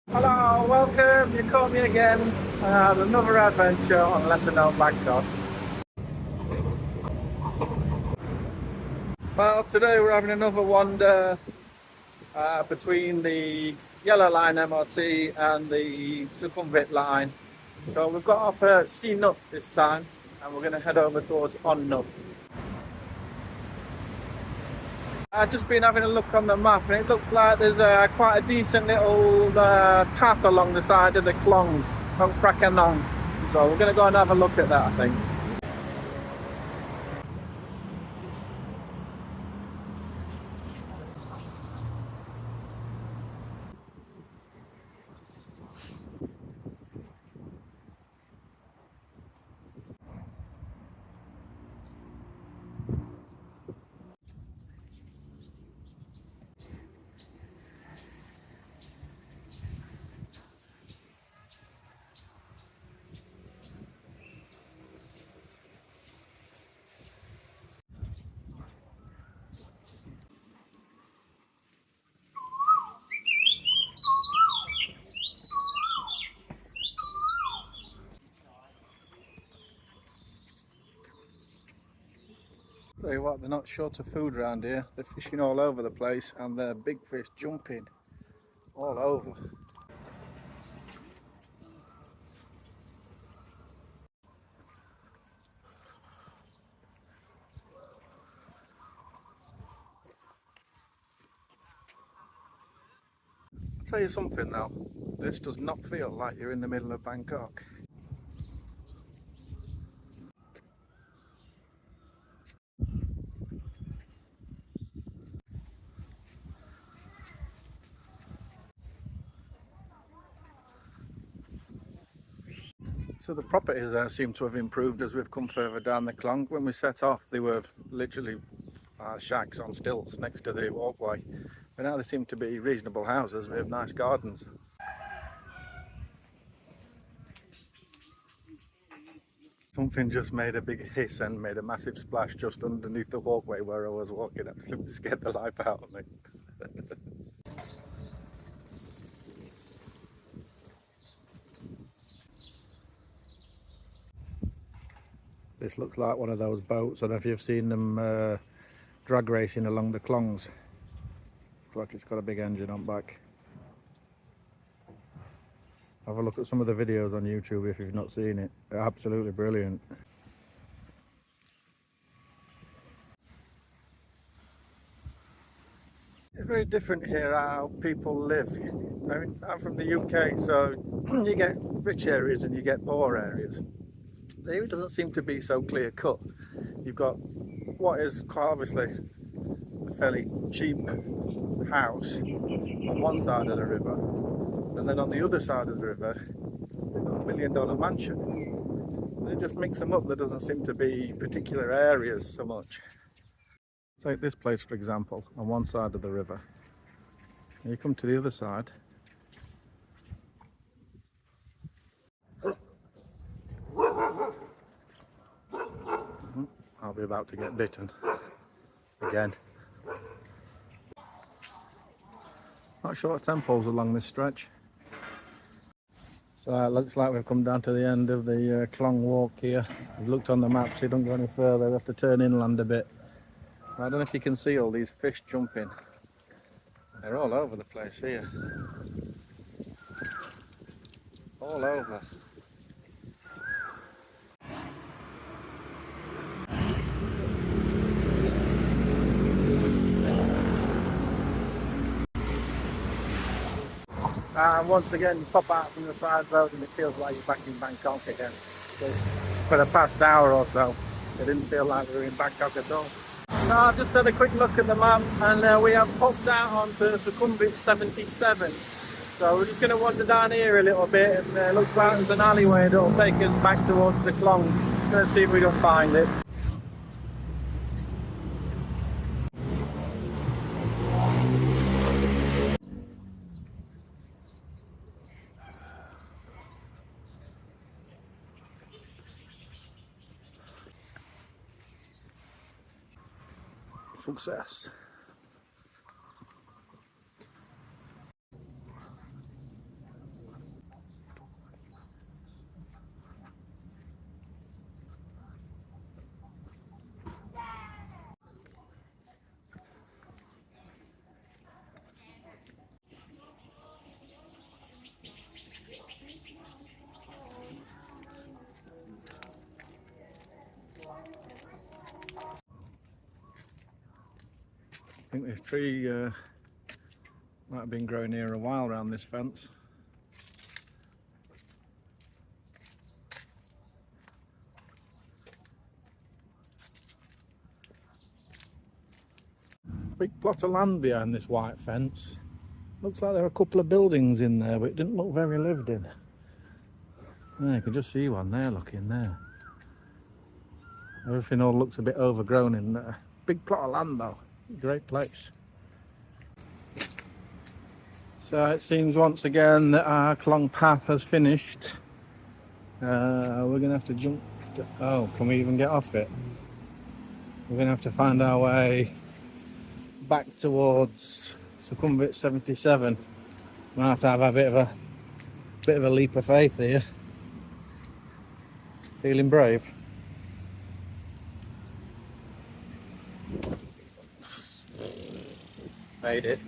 Hello, welcome. You caught me again. Another adventure on lesser known Bangkok. Well, today we're having another wander between the Yellow Line MRT and the Sukhumvit line. So we've got off at Sinuk this time, and we're going to head over towards Onnuk. I've just been having a look on the map, and it looks like there's quite a decent little path along the side of the Klong from Prakanong. So we're going to go and have a look at that, I think. Tell you what, they're not short of food around here. They're fishing all over the place, and they're big fish jumping all over. I'll tell you something though, this does not feel like you're in the middle of Bangkok. So the properties there seem to have improved as we've come further down the Klong. When we set off, they were literally shacks on stilts next to the walkway. But now they seem to be reasonable houses with nice gardens. Something just made a big hiss and made a massive splash just underneath the walkway where I was walking. Absolutely scared the life out of me. This looks like one of those boats. I don't know if you've seen them drag racing along the Klongs. Looks like it's got a big engine on back. Have a look at some of the videos on YouTube if you've not seen it. They're absolutely brilliant. It's very different here how people live. I mean, I'm from the UK, so you get rich areas and you get poor areas. It doesn't seem to be so clear cut. You've got what is quite obviously a fairly cheap house on one side of the river, and then on the other side of the river, they've got $1 million mansion. They just mix them up. There doesn't seem to be particular areas so much. Take this place for example, on one side of the river. And you come to the other side. I'll be about to get bitten again. Not short temples along this stretch. So it looks like we've come down to the end of the Klong walk here. We've looked on the map, so you don't go any further. We have to turn inland a bit. I don't know if you can see all these fish jumping. They're all over the place here. All over. And once again, you pop out from the side road and it feels like you're back in Bangkok again. For the past hour or so, it didn't feel like we were in Bangkok at all. So I've just had a quick look at the map, and we have popped out onto Sukhumvit 77. So we're just going to wander down here a little bit, and it looks like there's an alleyway that'll take us back towards the Klong. Let's see if we can find it. Success. think this tree might have been growing here a while around this fence. Big plot of land behind this white fence. Looks like there are a couple of buildings in there, but it didn't look very lived in. Yeah, you can just see one there, looking there. Everything all looks a bit overgrown in there. Big plot of land though, great place. So it seems once again that our long path has finished. We're gonna have to jump oh, can we even get off it? We're gonna have to find our way back towards Sukhumvit 77. We'll have to have a bit of a leap of faith here. Feeling brave? Made it.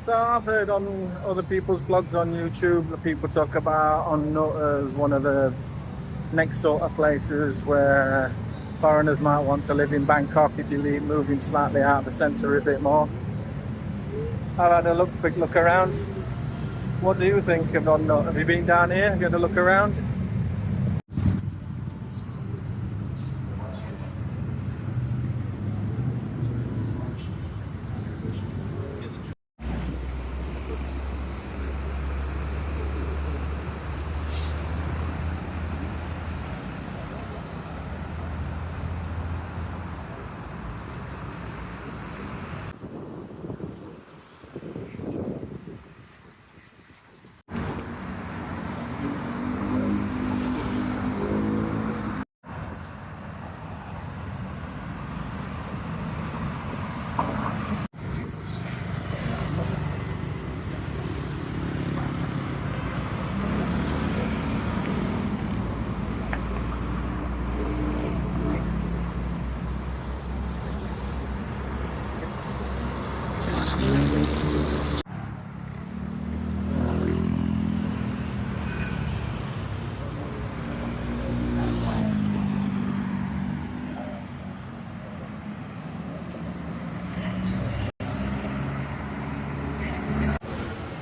So I've heard on other people's blogs on YouTube that people talk about On Nut as one of the next sort of places where foreigners might want to live in Bangkok if you leave moving slightly out of the centre a bit more. I've had a quick look around. What do you think of On Nut? Have you been down here? Have you had a look around?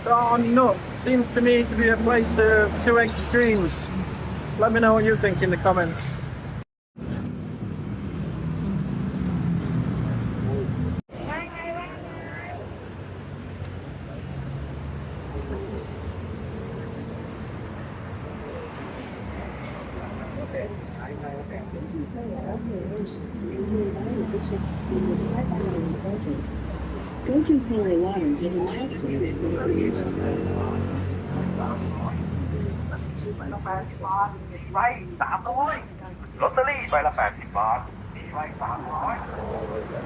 So On Nut seems to me to be a place of two extremes. Let me know what you think in the comments. Go to Holy Water is a milestone. ไว้300ลอตเตอรี่ใบละ80 บาทไว้300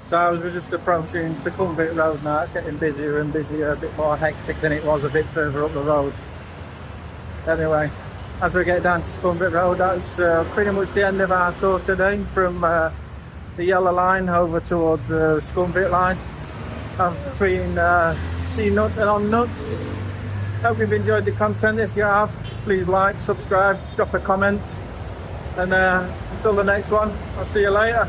So as we're just approaching Sukhumvit Road now, it's getting busier and busier, a bit more hectic than it was a bit further up the road. Anyway, as we get down to Sukhumvit Road, that's pretty much the end of our tour today, from the yellow line over towards the Sukhumvit line, between C Nut and On Nut. Hope you've enjoyed the content. If you have, please like, subscribe, drop a comment, and until the next one, I'll see you later.